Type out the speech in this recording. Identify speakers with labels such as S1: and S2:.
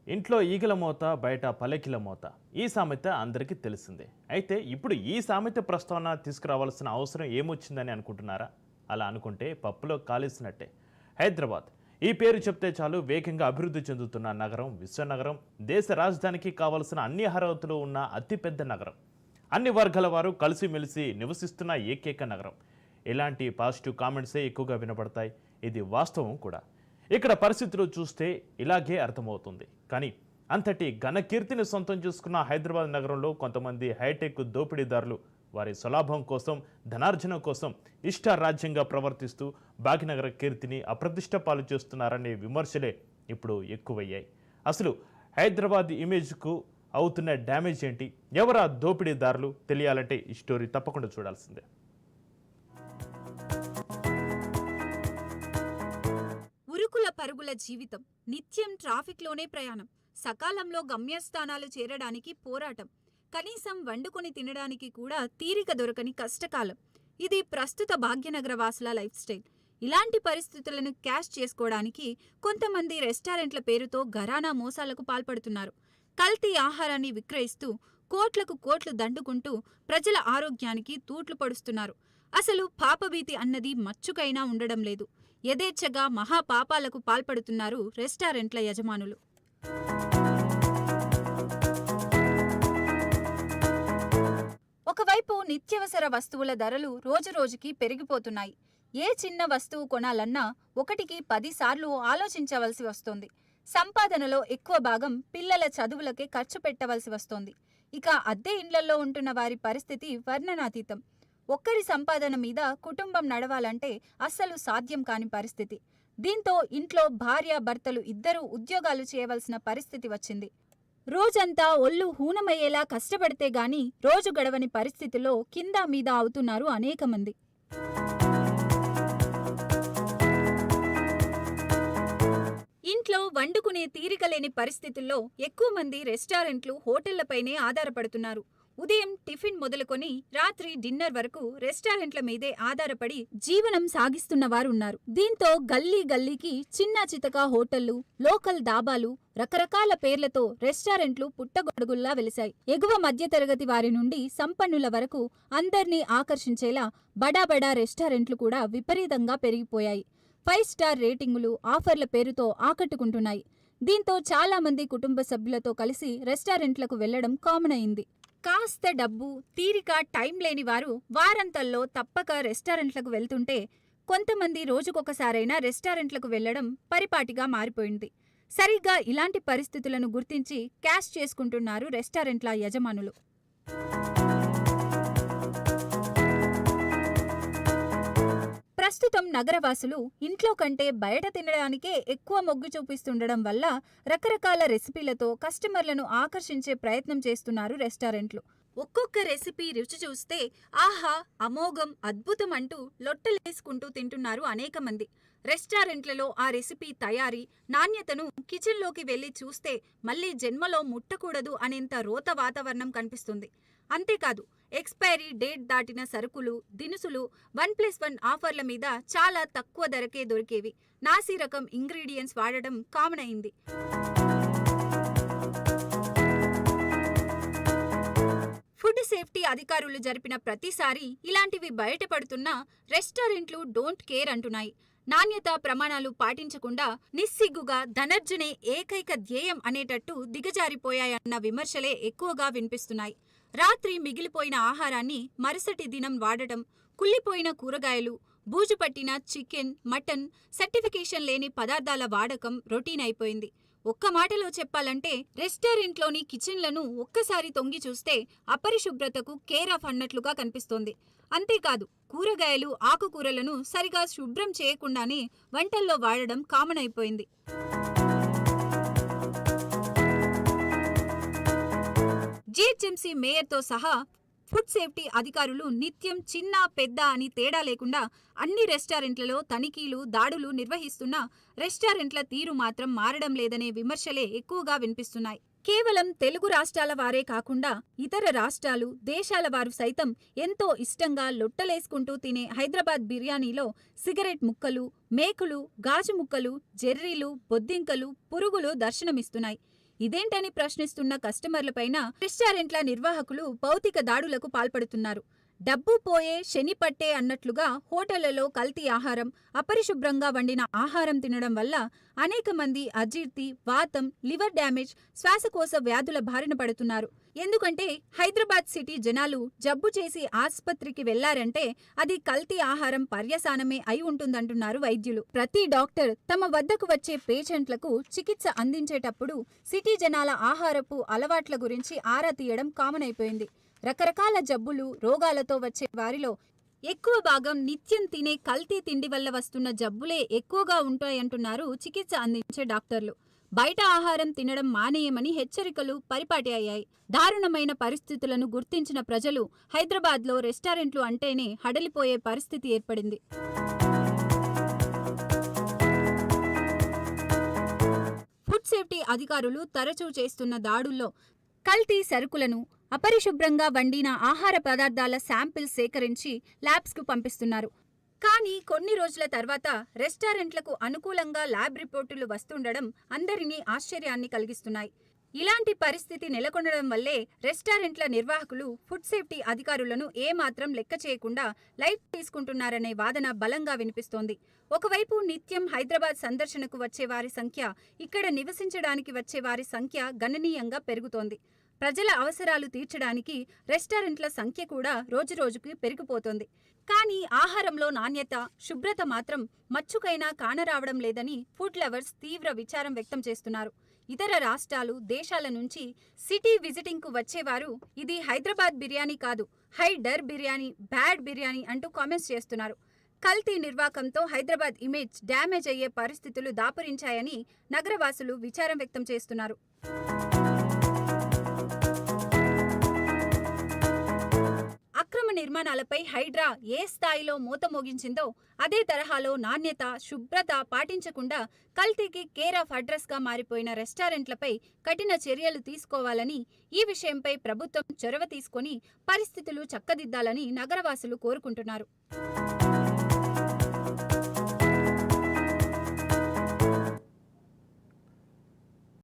S1: ఇంట్లో ఈగల మోత బయట పల్లకిల మోత ఈ సామెత అందరికీ తెలిసిందే. అయితే ఇప్పుడు ఈ సామెత ప్రస్తావన తీసుకురావాల్సిన అవసరం ఏమొచ్చిందని అనుకుంటున్నారా? అలా అనుకుంటే పప్పులో కాలేసినట్టే. హైదరాబాద్ ఈ పేరు చెప్తే చాలు వేగంగా అభివృద్ధి చెందుతున్న నగరం, విశ్వనగరం, దేశ రాజధానికి కావలసిన అన్ని అర్హతలు ఉన్న అతిపెద్ద నగరం, అన్ని వర్గాల వారు కలిసిమెలిసి నివసిస్తున్న ఏకైక నగరం. ఇలాంటి పాజిటివ్ కామెంట్సే ఎక్కువగా వినపడతాయి. ఇది వాస్తవం కూడా. ఇక్కడ పరిస్థితులు చూస్తే ఇలాగే అర్థమవుతుంది. కానీ అంతటి ఘనకీర్తిని సొంతం చేసుకున్న హైదరాబాద్ నగరంలో కొంతమంది హైటెక్ దోపిడీదారులు వారి స్వలాభం కోసం, ధనార్జన కోసం ఇష్టారాజ్యంగా ప్రవర్తిస్తూ భాగ్యనగర కీర్తిని అప్రతిష్ట పాలు చేస్తున్నారనే విమర్శలే ఇప్పుడు ఎక్కువయ్యాయి. అసలు హైదరాబాద్ ఇమేజ్కు అవుతున్న డ్యామేజ్ ఏంటి, ఎవరా దోపిడీదారులు తెలియాలంటే ఈ స్టోరీ తప్పకుండా చూడాల్సిందే.
S2: ఉరుకుల పరుగుల జీవితం, నిత్యం ట్రాఫిక్లోనే ప్రయాణం, సకాలంలో గమ్యస్థానాలు చేరడానికి పోరాటం, కనీసం వండుకొని తినడానికి కూడా తీరిక దొరకని కష్టకాలం. ఇది ప్రస్తుత భాగ్యనగర వాసుల లైఫ్ స్టైల్. ఇలాంటి పరిస్థితులను క్యాష్ చేసుకోవడానికి కొంతమంది రెస్టారెంట్ల పేరుతో ఘరానా మోసాలకు పాల్పడుతున్నారు. కల్తీ ఆహారాన్ని విక్రయిస్తూ కోట్లకు కోట్లు దండుకుంటూ ప్రజల ఆరోగ్యానికి తూట్లు పడుస్తున్నారు. అసలు పాపభీతి అన్నది మచ్చుకైనా ఉండడం లేదు. యథేచ్ఛగా మహాపాపాలకు పాల్పడుతున్నారు రెస్టారెంట్ల యజమానులు. ఒకవైపు నిత్యవసర వస్తువుల ధరలు రోజురోజుకి పెరిగిపోతున్నాయి. ఏ చిన్న వస్తువు కొనాలన్నా ఒకటికి 10 సార్లు ఆలోచించవలసి వస్తోంది. సంపాదనలో ఎక్కువ భాగం పిల్లల చదువులకే ఖర్చు పెట్టవలసి వస్తోంది. ఇక అద్దె ఇండ్లలో ఉంటున్న వారి పరిస్థితి వర్ణనాతీతం. ఒక్కరి సంపాదన మీద కుటుంబం నడవాలంటే అస్సలు సాధ్యం కాని పరిస్థితి. దీంతో ఇంట్లో భార్య భర్తలు ఇద్దరూ ఉద్యోగాలు చేయవలసిన పరిస్థితి వచ్చింది. రోజంతా ఒళ్ళు హూనమయ్యేలా కష్టపడితే గాని రోజు గడవని పరిస్థితిలో కింద మీద అవుతున్నారు అనేక మంది. ఇంట్లో వండుకునే తీరికలేని పరిస్థితుల్లో ఎక్కువ మంది రెస్టారెంట్లు, హోటళ్లపైనే ఆధారపడుతున్నారు. ఉదయం టిఫిన్ మొదలుకొని రాత్రి డిన్నర్ వరకు రెస్టారెంట్ల మీదే ఆధారపడి జీవనం సాగిస్తున్న వారున్నారు. దీంతో గల్లీ గల్లీకి చిన్న చితక హోటళ్లు, లోకల్ దాబాలు, రకరకాల పేర్లతో రెస్టారెంట్లు పుట్టగొడుగుల్లా వెలిశాయి. ఎగువ మధ్యతరగతి వారి నుండి సంపన్నుల వరకు అందర్నీ ఆకర్షించేలా బడా రెస్టారెంట్లు కూడా విపరీతంగా పెరిగిపోయాయి. 5 స్టార్ రేటింగులు, ఆఫర్ల పేరుతో ఆకట్టుకుంటున్నాయి. దీంతో చాలా మంది కుటుంబ సభ్యులతో కలిసి రెస్టారెంట్లకు వెళ్లడం కామన్ అయింది. కాస్త డబ్బు, తీరిక, టైం లేని వారు వారంతల్లో తప్పక రెస్టారెంట్లకు వెళ్తుంటే కొంతమంది రోజుకొకసారైనా రెస్టారెంట్లకు వెళ్లడం పరిపాటిగా మారిపోయింది. సరిగ్గా ఇలాంటి పరిస్థితులను గుర్తించి క్యాష్ చేసుకుంటున్నారు రెస్టారెంట్ల యజమానులు. ప్రస్తుతం నగరవాసులు ఇంట్లో కంటే బయట తినడానికే ఎక్కువ మొగ్గు చూపిస్తుండడం వల్ల రకరకాల రెసిపీలతో కస్టమర్లను ఆకర్షించే ప్రయత్నం చేస్తున్నారు రెస్టారెంట్లు. ఒక్కొక్క రెసిపీ రుచి చూస్తే ఆహా, అమోఘం, అద్భుతం అంటూ లొట్టలేసుకుంటూ తింటున్నారు అనేక మంది. రెస్టారెంట్లలో ఆ రెసిపీ తయారీ, నాణ్యతను కిచెన్లోకి వెళ్లి చూస్తే మళ్లీ జన్మలో ముట్టకూడదు అనేంత రోత వాతావరణం కనిపిస్తుంది. అంతేకాదు, ఎక్స్పైరీ డేట్ దాటిన సరుకులు, దినుసులు 1+1 ఆఫర్ల మీద చాలా తక్కువ ధరకే దొరికేవి. నాసి రకం ఇంగ్రీడియంట్స్ వాడడం కామన్ అయింది. ఫుడ్ సేఫ్టీ అధికారులు జరిపిన ప్రతిసారి ఇలాంటివి బయటపడుతున్నా రెస్టారెంట్లు డోంట్ కేర్ అంటున్నాయి. నాణ్యత ప్రమాణాలు పాటించకుండా నిస్సిగ్గుగా ధనార్జనే ఏకైక ధ్యేయం అనేటట్టు దిగజారిపోయాయన్న విమర్శలే ఎక్కువగా వినిపిస్తున్నాయి. రాత్రి మిగిలిపోయిన ఆహారాన్ని మరుసటి దినం వాడటం, కుళ్ళిపోయిన కూరగాయలు, బూజుపట్టిన చికెన్, మటన్, సర్టిఫికేషన్ లేని పదార్థాల వాడకం రొటీన్ అయిపోయింది. ఒక్క మాటలో చెప్పాలంటే రెస్టారెంట్లోని కిచెన్లను ఒక్కసారి తొంగి చూస్తే అపరిశుభ్రతకు కేర్ ఆఫ్ అన్నట్లుగా కనిపిస్తోంది. అంతేకాదు, కూరగాయలు, ఆకుకూరలను సరిగా శుభ్రం చేయకుండానే వంటల్లో వాడడం కామన్ అయిపోయింది. జీహెచ్ఎంసీ మేయర్తో సహా ఫుడ్ సేఫ్టీ అధికారులు నిత్యం చిన్న పెద్ద అని తేడా లేకుండా అన్ని రెస్టారెంట్లలో తనిఖీలు, దాడులు నిర్వహిస్తున్నా రెస్టారెంట్ల తీరు మాత్రం మారడం లేదనే విమర్శలే ఎక్కువగా వినిపిస్తున్నాయి. కేవలం తెలుగు రాష్ట్రాల వారే కాకుండా ఇతర రాష్ట్రాలు, దేశాల వారు సైతం ఎంతో ఇష్టంగా లొట్టలేసుకుంటూ తినే హైదరాబాద్ బిర్యానీలో సిగరెట్ ముక్కలు, మేకులు, గాజు ముక్కలు, జెర్రీలు, బొద్దింకలు, పురుగులు దర్శనమిస్తున్నాయి. ఇదేంటని ప్రశ్నిస్తున్న కస్టమర్లపైన రెస్టారెంట్ల నిర్వాహకులు భౌతిక దాడులకు పాల్పడుతున్నారు. డబ్బు పోయే శని పట్టే అన్నట్లుగా హోటళ్లలో కల్తీ ఆహారం, అపరిశుభ్రంగా వండిన ఆహారం తినడం వల్ల అనేక మంది అజీర్తి, వాతం, లివర్ డ్యామేజ్, శ్వాసకోశ వ్యాధుల బారిన పడుతున్నారు. ఎందుకంటే హైదరాబాద్ సిటీ జనాలు జబ్బు చేసి ఆస్పత్రికి వెళ్లారంటే అది కల్తీ ఆహారం పర్యవసానమే అయి ఉంటుందంటున్నారు వైద్యులు. ప్రతి డాక్టర్ తమ వద్దకు వచ్చే పేషెంట్లకు చికిత్స అందించేటప్పుడు సిటీ జనాల ఆహారపు అలవాట్ల గురించి ఆరా తీయడం కామన్ అయిపోయింది. రకరకాల జబ్బులు, రోగాలతో వచ్చే వారిలో ఎక్కువ భాగం నిత్యం తినే కల్తీ తిండి వల్ల వస్తున్న జబ్బులే ఎక్కువగా ఉంటాయంటున్నారు చికిత్స అందించే డాక్టర్లు. బయట ఆహారం తినడం మానేయమని హెచ్చరికలు పరిపాటి అయ్యాయి. దారుణమైన పరిస్థితులను గుర్తించిన ప్రజలు హైదరాబాద్లో రెస్టారెంట్లు అంటేనే హడలిపోయే పరిస్థితి ఏర్పడింది. ఫుడ్ సేఫ్టీ అధికారులు తరచూ చేస్తున్న దాడుల్లో కల్తీ సరుకులను, అపరిశుభ్రంగా వండిన ఆహార పదార్థాల శాంపిల్స్ సేకరించి ల్యాబ్స్కు పంపిస్తున్నారు. కానీ కొన్ని రోజుల తర్వాత రెస్టారెంట్లకు అనుకూలంగా ల్యాబ్ రిపోర్టులు వస్తుండడం అందరినీ ఆశ్చర్యాన్ని కలిగిస్తున్నాయి. ఇలాంటి పరిస్థితి నెలకొనడం వల్లే రెస్టారెంట్ల నిర్వాహకులు ఫుడ్ సేఫ్టీ అధికారులను ఏమాత్రం లెక్క చేయకుండా లైట్ తీసుకుంటున్నారనే వాదన బలంగా వినిపిస్తోంది. ఒకవైపు నిత్యం హైదరాబాద్ సందర్శనకు వచ్చే వారి సంఖ్య, ఇక్కడ నివసించడానికి వచ్చే వారి సంఖ్య గణనీయంగా పెరుగుతోంది. ప్రజల అవసరాలు తీర్చడానికి రెస్టారెంట్ల సంఖ్య కూడా రోజురోజుకు పెరిగిపోతోంది. కానీ ఆహారంలో నాణ్యత, శుభ్రత మాత్రం మచ్చుకైనా కానరావడం లేదని ఫుడ్ లవర్స్ తీవ్ర విచారం వ్యక్తం చేస్తున్నారు. ఇతర రాష్ట్రాలు, దేశాల నుంచి సిటీ విజిటింగ్కు వచ్చేవారు ఇది హైదరాబాద్ బిర్యానీ కాదు, హై డర్ బిర్యానీ, బ్యాడ్ బిర్యానీ అంటూ కామెంట్స్ చేస్తున్నారు. కల్తీ నిర్వాకంతో హైదరాబాద్ ఇమేజ్ డ్యామేజ్ అయ్యే పరిస్థితులు దాపురించాయని నగరవాసులు విచారం వ్యక్తం చేస్తున్నారు. అక్రమ నిర్మాణాలపై హైడ్రా ఏ స్థాయిలో మూత మోగించిందో అదే తరహాలో నాణ్యత, శుభ్రత పాటించకుండా కల్తీకి కేర్ ఆఫ్ అడ్రస్గా మారిపోయిన రెస్టారెంట్లపై కఠిన చర్యలు తీసుకోవాలని, ఈ విషయంపై ప్రభుత్వం చొరవ తీసుకొని పరిస్థితులు చక్కదిద్దాలని నగరవాసులు కోరుకుంటున్నారు.